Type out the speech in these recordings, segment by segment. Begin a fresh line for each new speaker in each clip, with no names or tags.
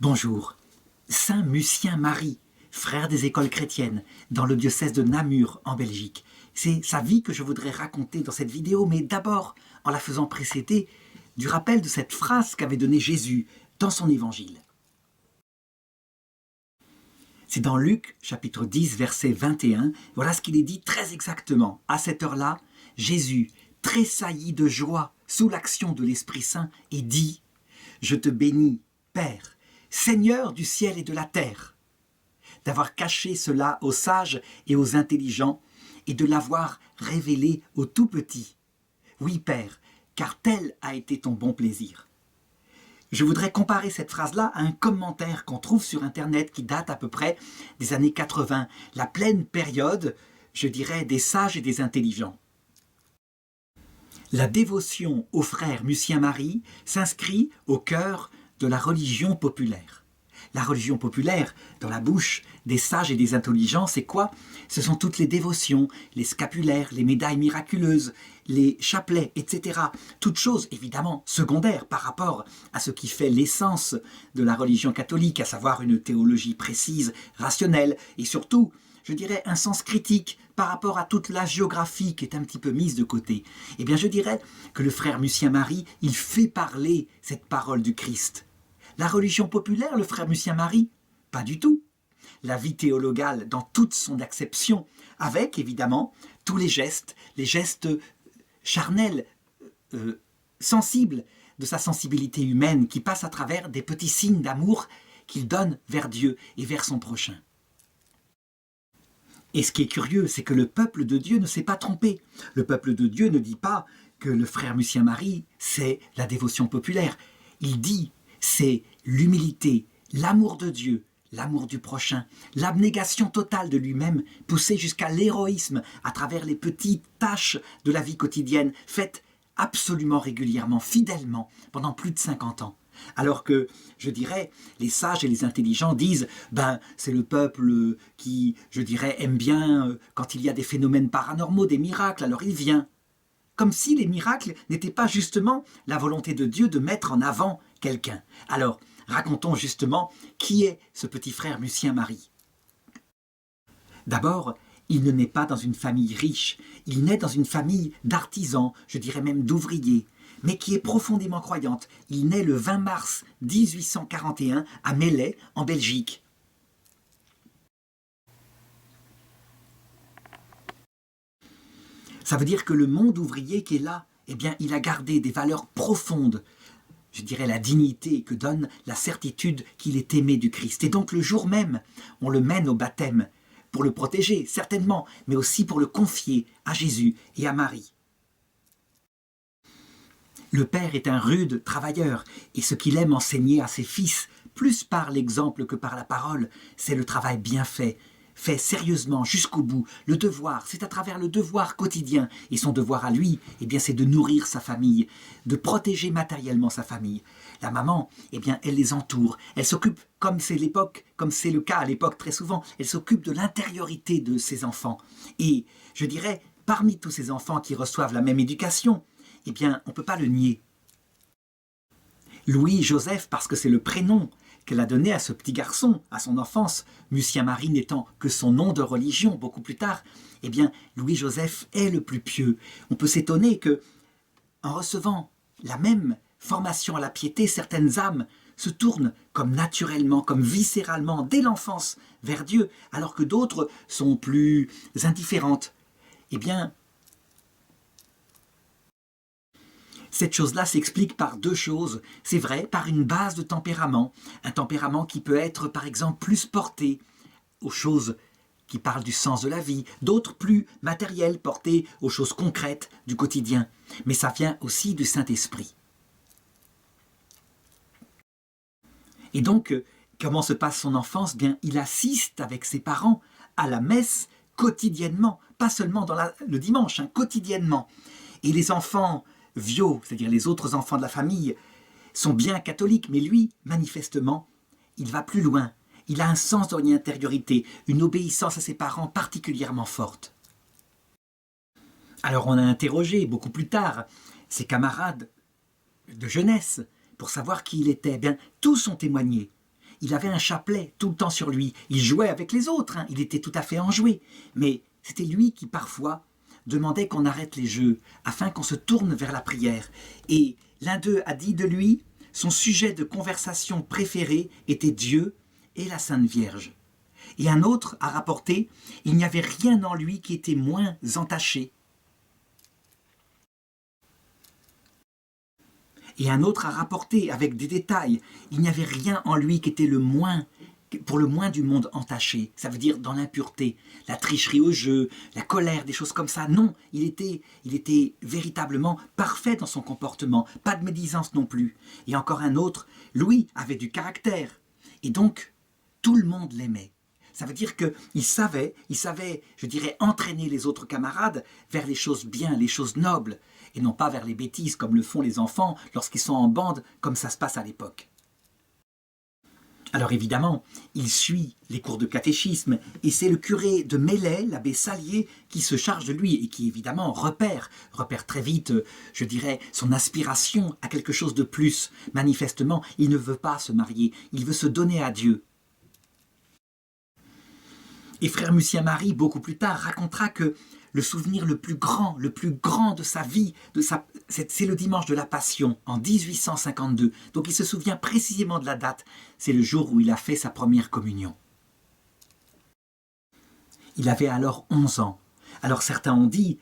Bonjour, Saint Lucien Marie, frère des écoles chrétiennes, dans le diocèse de Namur en Belgique. C'est sa vie que je voudrais raconter dans cette vidéo, mais d'abord en la faisant précéder du rappel de cette phrase qu'avait donnée Jésus dans son évangile. C'est dans Luc, chapitre 10, verset 21, voilà ce qu'il est dit très exactement. À cette heure-là, Jésus tressaillit de joie sous l'action de l'Esprit Saint et dit « Je te bénis, Père, Seigneur du ciel et de la terre, d'avoir caché cela aux sages et aux intelligents et de l'avoir révélé aux tout petits. Oui, Père, car tel a été ton bon plaisir. » Je voudrais comparer cette phrase-là à un commentaire qu'on trouve sur Internet qui date à peu près des années 80, la pleine période, je dirais, des sages et des intelligents. La dévotion au frère Lucien Marie s'inscrit au cœur de la religion populaire. La religion populaire, dans la bouche des sages et des intelligents, c'est quoi? Ce sont toutes les dévotions, les scapulaires, les médailles miraculeuses, les chapelets, etc. Toutes choses évidemment secondaires par rapport à ce qui fait l'essence de la religion catholique, à savoir une théologie précise, rationnelle et surtout, je dirais, un sens critique par rapport à toute la géographie qui est un petit peu mise de côté. Eh bien, je dirais que le frère Lucien Marie, il fait parler cette parole du Christ. La religion populaire, le frère Lucien Marie, pas du tout. La vie théologale dans toute son acception, avec évidemment tous les gestes charnels, sensibles de sa sensibilité humaine qui passent à travers des petits signes d'amour qu'il donne vers Dieu et vers son prochain. Et ce qui est curieux, c'est que le peuple de Dieu ne s'est pas trompé. Le peuple de Dieu ne dit pas que le frère Lucien Marie, c'est la dévotion populaire. Il dit, c'est l'humilité, l'amour de Dieu, l'amour du prochain, l'abnégation totale de lui-même, poussée jusqu'à l'héroïsme à travers les petites tâches de la vie quotidienne, faites absolument régulièrement, fidèlement, pendant plus de 50 ans. Alors que, je dirais, les sages et les intelligents disent « c'est le peuple qui, je dirais, aime bien quand il y a des phénomènes paranormaux, des miracles, alors il vient ». Comme si les miracles n'étaient pas justement la volonté de Dieu de mettre en avant quelqu'un. Alors, racontons justement qui est ce petit frère Lucien Marie. D'abord, il ne naît pas dans une famille riche, il naît dans une famille d'artisans, je dirais même d'ouvriers, mais qui est profondément croyante. Il naît le 20 mars 1841 à Melay, en Belgique. Ça veut dire que le monde ouvrier qui est là, eh bien, il a gardé des valeurs profondes, je dirais la dignité que donne la certitude qu'il est aimé du Christ. Et donc le jour même, on le mène au baptême, pour le protéger, certainement, mais aussi pour le confier à Jésus et à Marie. Le père est un rude travailleur, et ce qu'il aime enseigner à ses fils, plus par l'exemple que par la parole, c'est le travail bien fait sérieusement, jusqu'au bout. Le devoir, c'est à travers le devoir quotidien. Et son devoir à lui, eh bien, c'est de nourrir sa famille, de protéger matériellement sa famille. La maman, eh bien, elle les entoure. Elle s'occupe, comme c'est l'époque, comme c'est le cas à l'époque très souvent, elle s'occupe de l'intériorité de ses enfants. Et, je dirais, parmi tous ces enfants qui reçoivent la même éducation, eh bien, on ne peut pas le nier. Louis-Joseph, parce que c'est le prénom qu'elle a donné à ce petit garçon, à son enfance, Lucien Marie n'étant que son nom de religion beaucoup plus tard, eh bien, Louis-Joseph est le plus pieux. On peut s'étonner que, en recevant la même formation à la piété, certaines âmes se tournent comme naturellement, comme viscéralement, dès l'enfance, vers Dieu, alors que d'autres sont plus indifférentes. Eh bien, cette chose-là s'explique par deux choses. C'est vrai, par une base de tempérament. Un tempérament qui peut être, par exemple, plus porté aux choses qui parlent du sens de la vie. D'autres plus matérielles, portés aux choses concrètes du quotidien. Mais ça vient aussi du Saint-Esprit. Et donc, comment se passe son enfance? Bien, il assiste avec ses parents à la messe quotidiennement. Pas seulement le dimanche, quotidiennement. Et les enfants vieux, c'est-à-dire les autres enfants de la famille, sont bien catholiques, mais lui, manifestement, il va plus loin. Il a un sens de l'intériorité, une obéissance à ses parents particulièrement forte. Alors on a interrogé beaucoup plus tard ses camarades de jeunesse pour savoir qui il était. Eh bien, tous ont témoigné. il avait un chapelet tout le temps sur lui. Il jouait avec les autres, hein, il était tout à fait enjoué. Mais c'était lui qui parfois demandait qu'on arrête les jeux afin qu'on se tourne vers la prière. Et l'un d'eux a dit de lui, son sujet de conversation préféré était Dieu et la Sainte Vierge. Et un autre a rapporté, il n'y avait rien en lui qui était moins entaché. Et un autre a rapporté avec des détails, il n'y avait rien en lui qui était pour le moins du monde entaché. Ça veut dire dans l'impureté, la tricherie au jeu, la colère, des choses comme ça. Non, il était véritablement parfait dans son comportement, pas de médisance non plus. Et encore un autre, Louis avait du caractère. Et donc, tout le monde l'aimait. Ça veut dire qu'il savait, je dirais, entraîner les autres camarades vers les choses bien, les choses nobles, et non pas vers les bêtises comme le font les enfants lorsqu'ils sont en bande, comme ça se passe à l'époque. Alors évidemment, il suit les cours de catéchisme, et c'est le curé de Melay, l'abbé Salier, qui se charge de lui, et qui évidemment repère très vite, je dirais, son aspiration à quelque chose de plus. Manifestement, il ne veut pas se marier, il veut se donner à Dieu. Et frère Lucien-Marie, beaucoup plus tard, racontera que le souvenir le plus grand de sa vie, c'est le dimanche de la Passion, en 1852. Donc il se souvient précisément de la date. C'est le jour où il a fait sa première communion. Il avait alors 11 ans. Alors certains ont dit,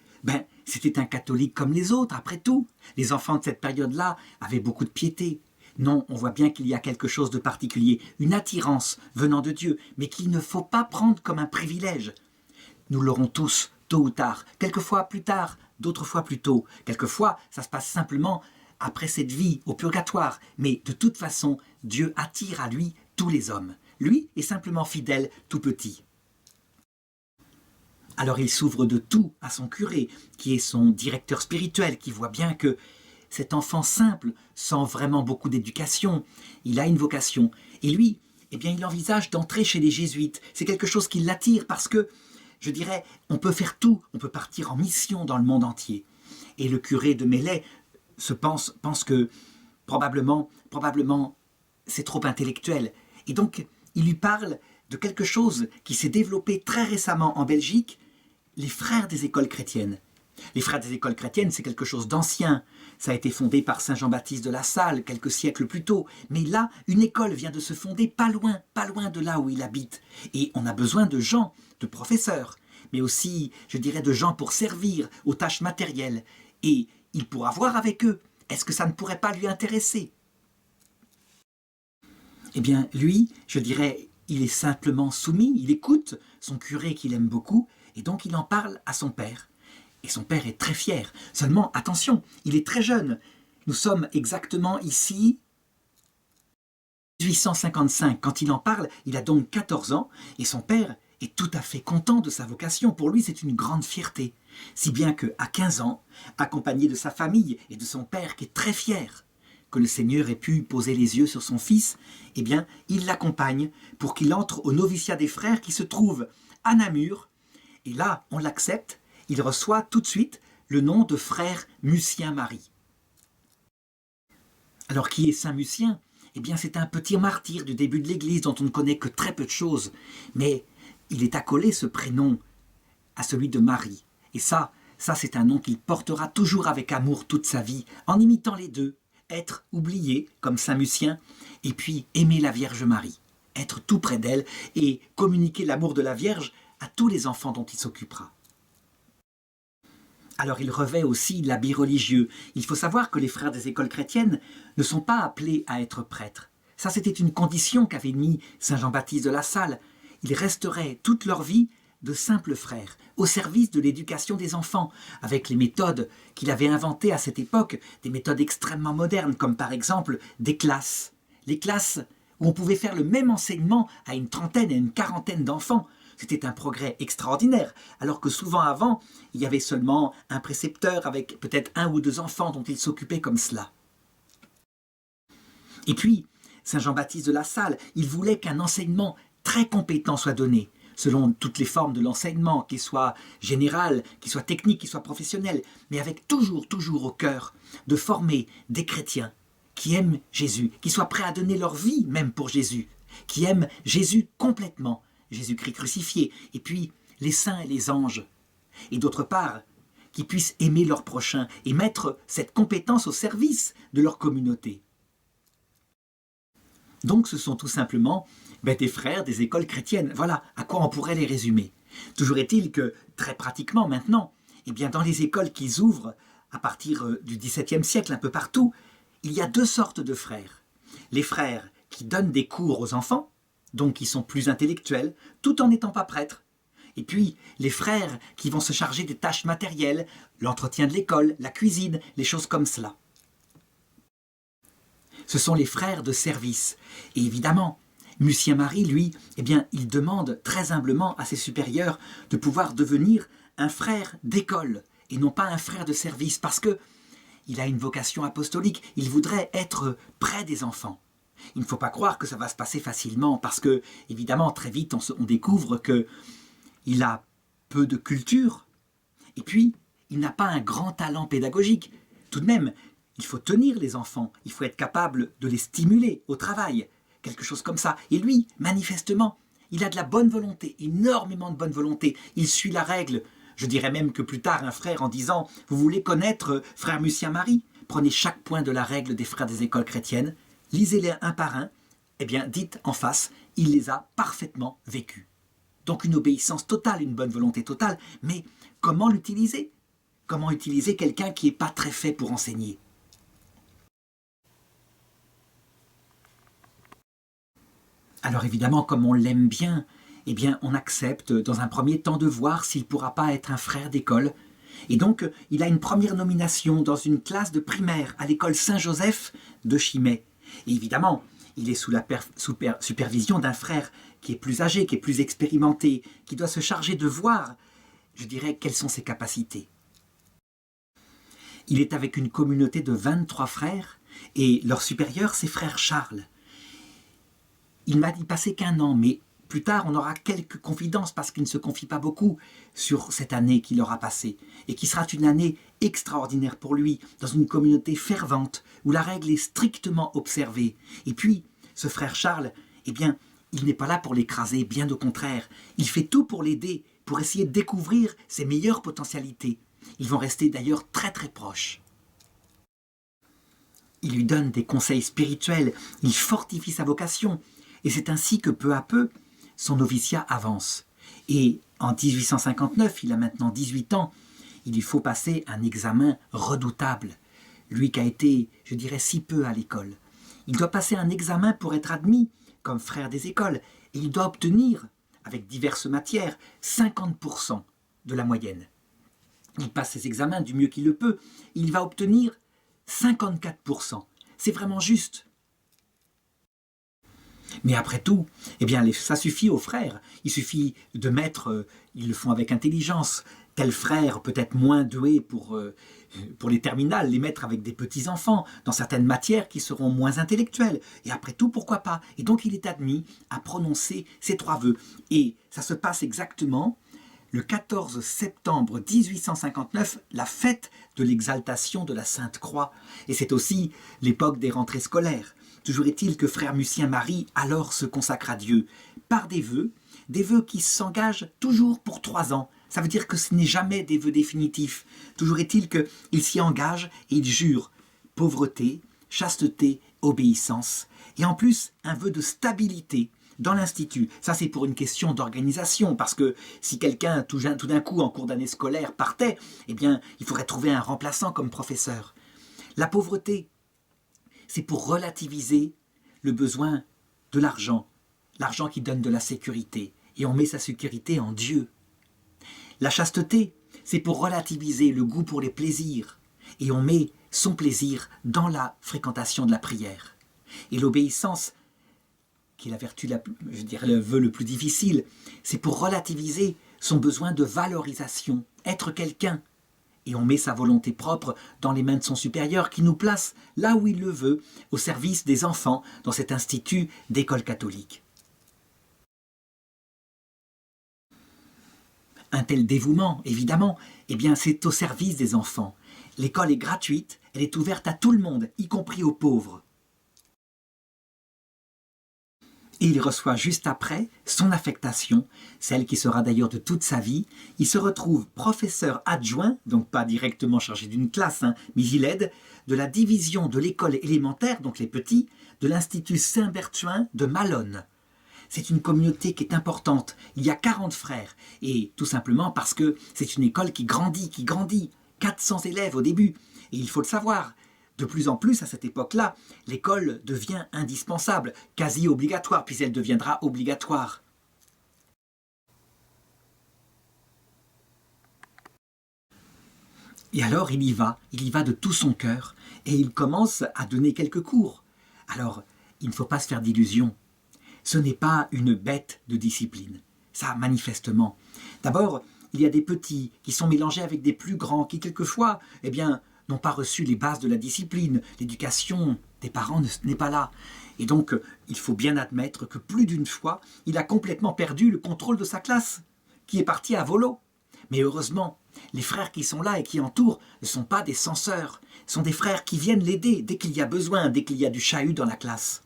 c'était un catholique comme les autres, après tout. Les enfants de cette période-là avaient beaucoup de piété. Non, on voit bien qu'il y a quelque chose de particulier, une attirance venant de Dieu, mais qu'il ne faut pas prendre comme un privilège. Nous l'aurons tous, tôt ou tard, quelquefois plus tard, d'autres fois plus tôt. Quelquefois, ça se passe simplement après cette vie, au purgatoire. Mais de toute façon, Dieu attire à lui tous les hommes. Lui est simplement fidèle tout petit. Alors il s'ouvre de tout à son curé, qui est son directeur spirituel, qui voit bien que cet enfant simple, sans vraiment beaucoup d'éducation, il a une vocation. Et lui, il envisage d'entrer chez les jésuites. C'est quelque chose qui l'attire parce que, je dirais, on peut faire tout, on peut partir en mission dans le monde entier. Et le curé de Melay pense que probablement, c'est trop intellectuel. Et donc, il lui parle de quelque chose qui s'est développé très récemment en Belgique, les frères des écoles chrétiennes. Les frères des écoles chrétiennes, c'est quelque chose d'ancien. Ça a été fondé par saint Jean-Baptiste de La Salle, quelques siècles plus tôt. Mais là, une école vient de se fonder pas loin de là où il habite. Et on a besoin de gens, de professeurs, mais aussi, je dirais, de gens pour servir aux tâches matérielles. Et il pourra voir avec eux. Est-ce que ça ne pourrait pas lui intéresser ? Eh bien, lui, je dirais, il est simplement soumis, il écoute son curé qu'il aime beaucoup, et donc il en parle à son père. Et son père est très fier. Seulement, attention, il est très jeune. Nous sommes exactement ici, 1855. Quand il en parle, il a donc 14 ans, et son père est tout à fait content de sa vocation. Pour lui, c'est une grande fierté. Si bien qu'à 15 ans, accompagné de sa famille et de son père qui est très fier que le Seigneur ait pu poser les yeux sur son fils, il l'accompagne pour qu'il entre au noviciat des frères qui se trouve à Namur. Et là, on l'accepte. Il reçoit tout de suite le nom de frère Lucien-Marie. Alors qui est Saint Lucien ? C'est un petit martyr du début de l'Église dont on ne connaît que très peu de choses. Mais il est accolé ce prénom à celui de Marie. Et ça c'est un nom qu'il portera toujours avec amour toute sa vie, en imitant les deux. Être oublié, comme Saint Lucien, et puis aimer la Vierge Marie. Être tout près d'elle et communiquer l'amour de la Vierge à tous les enfants dont il s'occupera. Alors il revêt aussi l'habit religieux. Il faut savoir que les frères des écoles chrétiennes ne sont pas appelés à être prêtres. Ça, c'était une condition qu'avait mis saint Jean-Baptiste de La Salle. Ils resteraient toute leur vie de simples frères, au service de l'éducation des enfants, avec les méthodes qu'il avait inventées à cette époque, des méthodes extrêmement modernes, comme par exemple des classes. Les classes où on pouvait faire le même enseignement à une trentaine et une quarantaine d'enfants. C'était un progrès extraordinaire, alors que souvent avant, il y avait seulement un précepteur avec peut-être 1 ou 2 enfants dont il s'occupait comme cela. Et puis, saint Jean-Baptiste de La Salle, il voulait qu'un enseignement très compétent soit donné, selon toutes les formes de l'enseignement, qu'il soit général, qu'il soit technique, qu'il soit professionnel, mais avec toujours au cœur de former des chrétiens qui aiment Jésus, qui soient prêts à donner leur vie même pour Jésus. qui aiment Jésus complètement, Jésus-Christ crucifié, et puis les saints et les anges. Et d'autre part, qui puissent aimer leur prochain et mettre cette compétence au service de leur communauté. Donc ce sont tout simplement des frères des écoles chrétiennes. Voilà à quoi on pourrait les résumer. Toujours est-il que, très pratiquement maintenant, dans les écoles qui ouvrent à partir du XVIIe siècle un peu partout, il y a deux sortes de frères. Les frères qui donnent des cours aux enfants, donc qui sont plus intellectuels, tout en n'étant pas prêtres. Et puis les frères qui vont se charger des tâches matérielles, l'entretien de l'école, la cuisine, les choses comme cela. Ce sont les frères de service. Et évidemment, Lucien Marie, lui, il demande très humblement à ses supérieurs de pouvoir devenir un frère d'école et non pas un frère de service, parce que il a une vocation apostolique, il voudrait être près des enfants. Il ne faut pas croire que ça va se passer facilement, parce que, évidemment, très vite, on découvre qu'il a peu de culture, et puis, il n'a pas un grand talent pédagogique. Tout de même, il faut tenir les enfants, il faut être capable de les stimuler au travail, quelque chose comme ça. Et lui, manifestement, il a de la bonne volonté, énormément de bonne volonté. Il suit la règle. Je dirais même que plus tard, un frère en disant « Vous voulez connaître frère Lucien Marie ?» Prenez chaque point de la règle des frères des écoles chrétiennes, lisez-les un par un, dites en face, il les a parfaitement vécus. Donc une obéissance totale, une bonne volonté totale, mais comment l'utiliser ? Comment utiliser quelqu'un qui n'est pas très fait pour enseigner ? Alors évidemment, comme on l'aime bien, on accepte dans un premier temps de voir s'il ne pourra pas être un frère d'école. Et donc, il a une première nomination dans une classe de primaire à l'école Saint-Joseph de Chimay. Et évidemment, il est sous la supervision d'un frère qui est plus âgé, qui est plus expérimenté, qui doit se charger de voir, je dirais, quelles sont ses capacités. Il est avec une communauté de 23 frères, et leur supérieur, c'est frère Charles. Il m'a dit passer qu'1 an, mais plus tard on aura quelques confidences parce qu'il ne se confie pas beaucoup sur cette année qu'il aura passée et qui sera une année extraordinaire pour lui, dans une communauté fervente où la règle est strictement observée. Et puis, ce frère Charles, il n'est pas là pour l'écraser, bien au contraire. Il fait tout pour l'aider, pour essayer de découvrir ses meilleures potentialités. Ils vont rester d'ailleurs très très proches. Il lui donne des conseils spirituels, il fortifie sa vocation. Et c'est ainsi que peu à peu, son noviciat avance. Et en 1859, il a maintenant 18 ans, il lui faut passer un examen redoutable. Lui qui a été, je dirais, si peu à l'école. Il doit passer un examen pour être admis comme frère des écoles. Et il doit obtenir, avec diverses matières, 50% de la moyenne. Il passe ses examens du mieux qu'il le peut. Il va obtenir 54%. C'est vraiment juste. Mais après tout, ça suffit aux frères. Il suffit de mettre, ils le font avec intelligence, tel frère peut-être moins doué pour les terminales, les mettre avec des petits-enfants dans certaines matières qui seront moins intellectuelles. Et après tout, pourquoi pas ? Et donc il est admis à prononcer ces 3 vœux. Et ça se passe exactement le 14 septembre 1859, la fête de l'exaltation de la Sainte Croix. Et c'est aussi l'époque des rentrées scolaires. Toujours est-il que frère Lucien Marie alors se consacre à Dieu par des vœux qui s'engagent toujours pour 3 ans. Ça veut dire que ce n'est jamais des vœux définitifs. Toujours est-il qu'il s'y engage et il jure pauvreté, chasteté, obéissance. Et en plus, un vœu de stabilité dans l'institut. Ça, c'est pour une question d'organisation, parce que si quelqu'un, tout d'un coup, en cours d'année scolaire, partait, il faudrait trouver un remplaçant comme professeur. La pauvreté, c'est pour relativiser le besoin de l'argent qui donne de la sécurité, et on met sa sécurité en Dieu. La chasteté, c'est pour relativiser le goût pour les plaisirs, et on met son plaisir dans la fréquentation de la prière. Et l'obéissance, qui est la vertu, le vœu le plus difficile, c'est pour relativiser son besoin de valorisation, être quelqu'un. Et on met sa volonté propre dans les mains de son supérieur qui nous place là où il le veut, au service des enfants dans cet institut d'école catholique. Un tel dévouement, évidemment, c'est au service des enfants. L'école est gratuite, elle est ouverte à tout le monde, y compris aux pauvres. Et il reçoit juste après son affectation, celle qui sera d'ailleurs de toute sa vie. Il se retrouve professeur adjoint, donc pas directement chargé d'une classe, mais il aide de la division de l'école élémentaire, donc les petits, de l'Institut Saint-Berthuin de Malone. C'est une communauté qui est importante. Il y a 40 frères. Et tout simplement parce que c'est une école qui grandit. 400 élèves au début. Et il faut le savoir. De plus en plus, à cette époque-là, l'école devient indispensable, quasi obligatoire, puis elle deviendra obligatoire. Et alors il y va de tout son cœur, et il commence à donner quelques cours. Alors, il ne faut pas se faire d'illusions. Ce n'est pas une bête de discipline. Ça, manifestement. D'abord, il y a des petits qui sont mélangés avec des plus grands qui, quelquefois, n'ont pas reçu les bases de la discipline. L'éducation des parents n'est pas là. Et donc, il faut bien admettre que plus d'une fois, il a complètement perdu le contrôle de sa classe, qui est partie à volo. Mais heureusement, les frères qui sont là et qui entourent ne sont pas des censeurs. Ce sont des frères qui viennent l'aider dès qu'il y a besoin, dès qu'il y a du chahut dans la classe.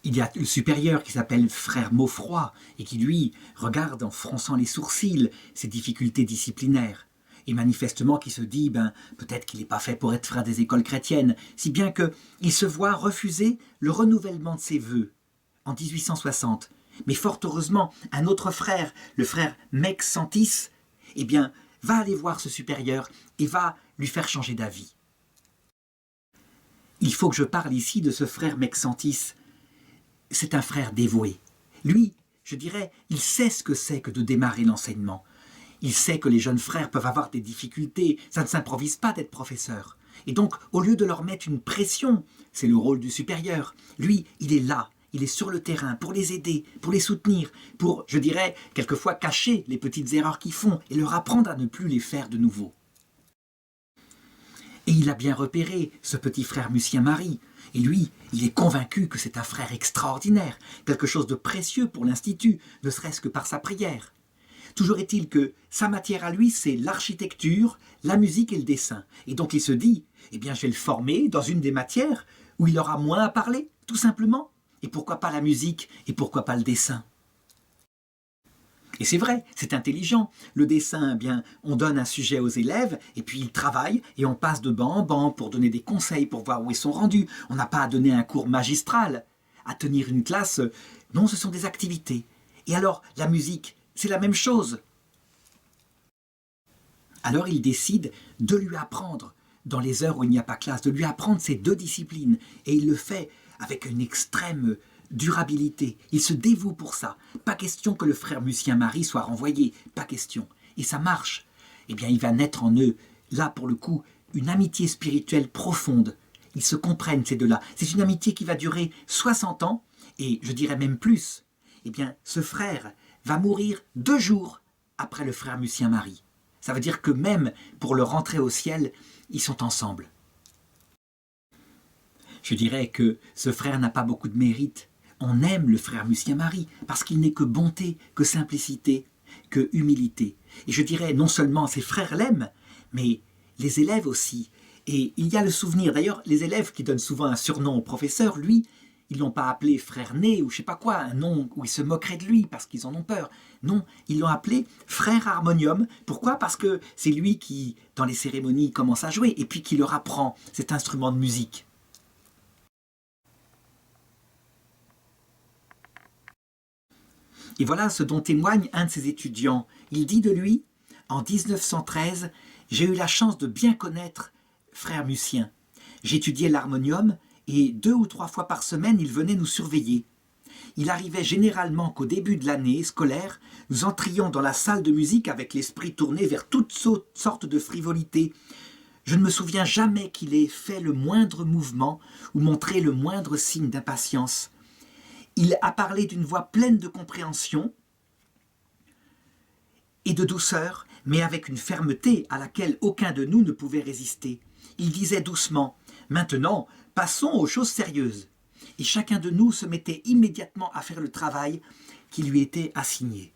Il y a le supérieur qui s'appelle frère Maufroy et qui, lui, regarde en fronçant les sourcils ses difficultés disciplinaires. Et manifestement qui se dit, peut-être qu'il n'est pas fait pour être frère des écoles chrétiennes, si bien qu'il se voit refuser le renouvellement de ses vœux en 1860. Mais fort heureusement, un autre frère, le frère Mexentis, va aller voir ce supérieur et va lui faire changer d'avis. Il faut que je parle ici de ce frère Mexentis. C'est un frère dévoué. Lui, je dirais, il sait ce que c'est que de démarrer l'enseignement. Il sait que les jeunes frères peuvent avoir des difficultés, ça ne s'improvise pas d'être professeur. Et donc, au lieu de leur mettre une pression, c'est le rôle du supérieur. Lui, il est là, il est sur le terrain pour les aider, pour les soutenir, pour, je dirais, quelquefois cacher les petites erreurs qu'ils font et leur apprendre à ne plus les faire de nouveau. Et il a bien repéré ce petit frère Lucien-Marie. Et lui, il est convaincu que c'est un frère extraordinaire, quelque chose de précieux pour l'Institut, ne serait-ce que par sa prière. Toujours est-il que sa matière à lui, c'est l'architecture, la musique et le dessin. Et donc il se dit, je vais le former dans une des matières où il aura moins à parler, tout simplement. Et pourquoi pas la musique et pourquoi pas le dessin ? Et c'est vrai, c'est intelligent. Le dessin, on donne un sujet aux élèves et puis ils travaillent et on passe de banc en banc pour donner des conseils, pour voir où ils sont rendus. On n'a pas à donner un cours magistral, à tenir une classe. Non, ce sont des activités. Et alors, la musique, c'est la même chose. Alors il décide de lui apprendre, dans les heures où il n'y a pas classe, de lui apprendre ces deux disciplines. Et il le fait avec une extrême durabilité. Il se dévoue pour ça. Pas question que le frère Lucien-Marie soit renvoyé. Pas question. Et ça marche. Il va naître en eux, là pour le coup, une amitié spirituelle profonde. Ils se comprennent ces deux-là. C'est une amitié qui va durer 60 ans, et je dirais même plus. Ce frère va mourir 2 jours après le frère Lucien-Marie. Ça veut dire que même pour leur entrée au ciel, ils sont ensemble. Je dirais que ce frère n'a pas beaucoup de mérite. On aime le frère Lucien-Marie parce qu'il n'est que bonté, que simplicité, que humilité. Et je dirais non seulement ses frères l'aiment, mais les élèves aussi. Et il y a le souvenir, d'ailleurs, les élèves qui donnent souvent un surnom au professeur, lui, ils ne l'ont pas appelé frère né ou je ne sais pas quoi, un nom où ils se moqueraient de lui parce qu'ils en ont peur. Non, ils l'ont appelé frère harmonium. Pourquoi ? Parce que c'est lui qui, dans les cérémonies, commence à jouer et puis qui leur apprend cet instrument de musique. Et voilà ce dont témoigne un de ses étudiants. Il dit de lui, en 1913, « J'ai eu la chance de bien connaître frère Lucien. J'étudiais l'harmonium et 2 ou 3 fois par semaine, il venait nous surveiller. Il arrivait généralement qu'au début de l'année scolaire, nous entrions dans la salle de musique avec l'esprit tourné vers toutes sortes de frivolités. Je ne me souviens jamais qu'il ait fait le moindre mouvement ou montré le moindre signe d'impatience. Il a parlé d'une voix pleine de compréhension et de douceur, mais avec une fermeté à laquelle aucun de nous ne pouvait résister. Il disait doucement « Maintenant, passons aux choses sérieuses ». Et chacun de nous se mettait immédiatement à faire le travail qui lui était assigné.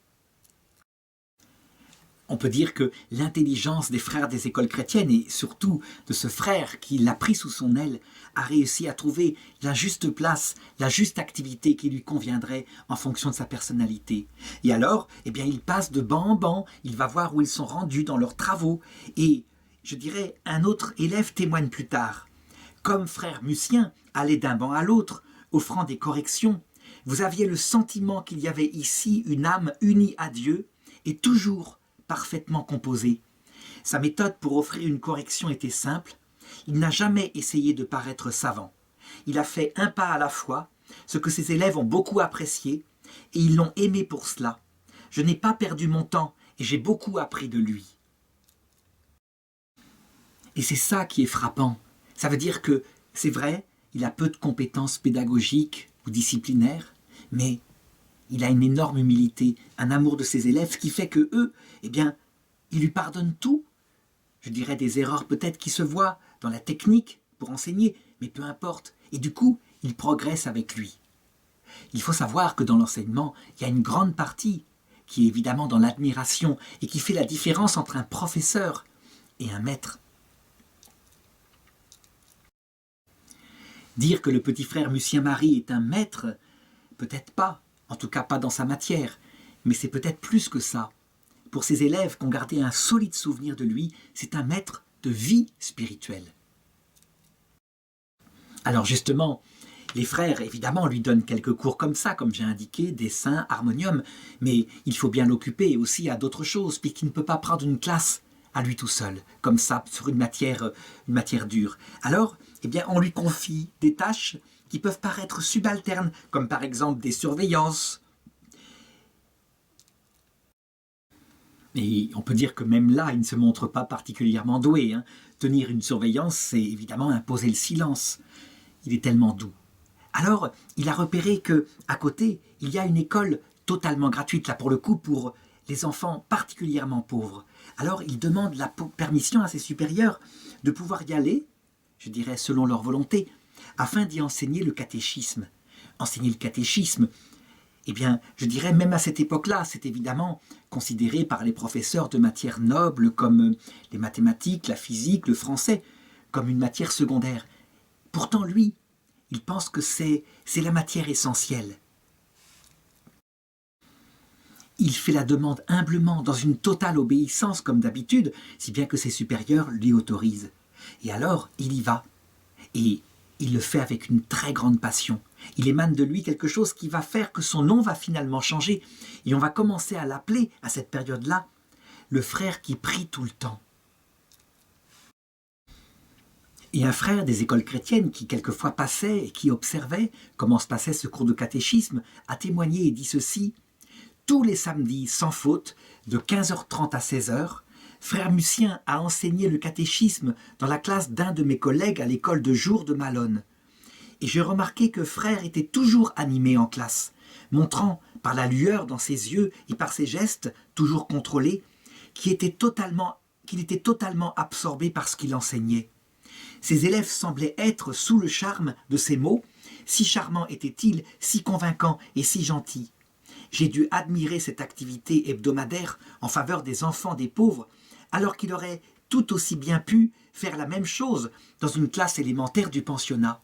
On peut dire que l'intelligence des frères des écoles chrétiennes, et surtout de ce frère qui l'a pris sous son aile, a réussi à trouver la juste place, la juste activité qui lui conviendrait en fonction de sa personnalité. Et alors, eh bien, il passe de banc en banc, il va voir où ils sont rendus dans leurs travaux. Et je dirais, un autre élève témoigne plus tard. Comme frère Mussien allait d'un banc à l'autre, offrant des corrections, vous aviez le sentiment qu'il y avait ici une âme unie à Dieu et toujours parfaitement composée. Sa méthode pour offrir une correction était simple. Il n'a jamais essayé de paraître savant. Il a fait un pas à la fois, ce que ses élèves ont beaucoup apprécié, et ils l'ont aimé pour cela. Je n'ai pas perdu mon temps et j'ai beaucoup appris de lui. Et c'est ça qui est frappant. Ça veut dire que, c'est vrai, il a peu de compétences pédagogiques ou disciplinaires, mais il a une énorme humilité, un amour de ses élèves, ce qui fait que eux, eh bien, ils lui pardonnent tout. Je dirais des erreurs peut-être qui se voient dans la technique pour enseigner, mais peu importe. Et du coup, ils progressent avec lui. Il faut savoir que dans l'enseignement, il y a une grande partie qui est évidemment dans l'admiration et qui fait la différence entre un professeur et un maître. Dire que le petit frère Mussien Marie est un maître, peut-être pas, en tout cas pas dans sa matière, mais c'est peut-être plus que ça. Pour ses élèves qui ont gardé un solide souvenir de lui, c'est un maître de vie spirituelle. Alors justement, les frères, évidemment, lui donnent quelques cours comme ça, comme j'ai indiqué, dessin, harmonium, mais il faut bien l'occuper aussi à d'autres choses, puisqu'il ne peut pas prendre une classe à lui tout seul, comme ça, sur une matière dure. Alors, eh bien, on lui confie des tâches qui peuvent paraître subalternes, comme par exemple des surveillances. Et on peut dire que même là, il ne se montre pas particulièrement doué. Tenir une surveillance, c'est évidemment imposer le silence. Il est tellement doux. Alors, il a repéré qu'à côté, il y a une école totalement gratuite, là pour le coup, pour les enfants particulièrement pauvres. Alors, il demande la permission à ses supérieurs de pouvoir y aller, je dirais selon leur volonté, afin d'y enseigner le catéchisme. Enseigner le catéchisme, eh bien, je dirais même à cette époque-là, c'est évidemment considéré par les professeurs de matières nobles comme les mathématiques, la physique, le français, comme une matière secondaire. Pourtant, lui, il pense que c'est la matière essentielle. Il fait la demande humblement, dans une totale obéissance comme d'habitude, si bien que ses supérieurs l'y autorisent. Et alors, il y va. Et il le fait avec une très grande passion. Il émane de lui quelque chose qui va faire que son nom va finalement changer. Et on va commencer à l'appeler, à cette période-là, le frère qui prie tout le temps. Et un frère des écoles chrétiennes qui quelquefois passait et qui observait comment se passait ce cours de catéchisme a témoigné et dit ceci: tous les samedis, sans faute, de 15h30 à 16h, frère Mussien a enseigné le catéchisme dans la classe d'un de mes collègues à l'école de jour de Malone. Et j'ai remarqué que frère était toujours animé en classe, montrant par la lueur dans ses yeux et par ses gestes, toujours contrôlés, qu'il était totalement absorbé par ce qu'il enseignait. Ses élèves semblaient être sous le charme de ses mots, si charmant était-il, si convaincant et si gentil. J'ai dû admirer cette activité hebdomadaire en faveur des enfants des pauvres, alors qu'il aurait tout aussi bien pu faire la même chose dans une classe élémentaire du pensionnat.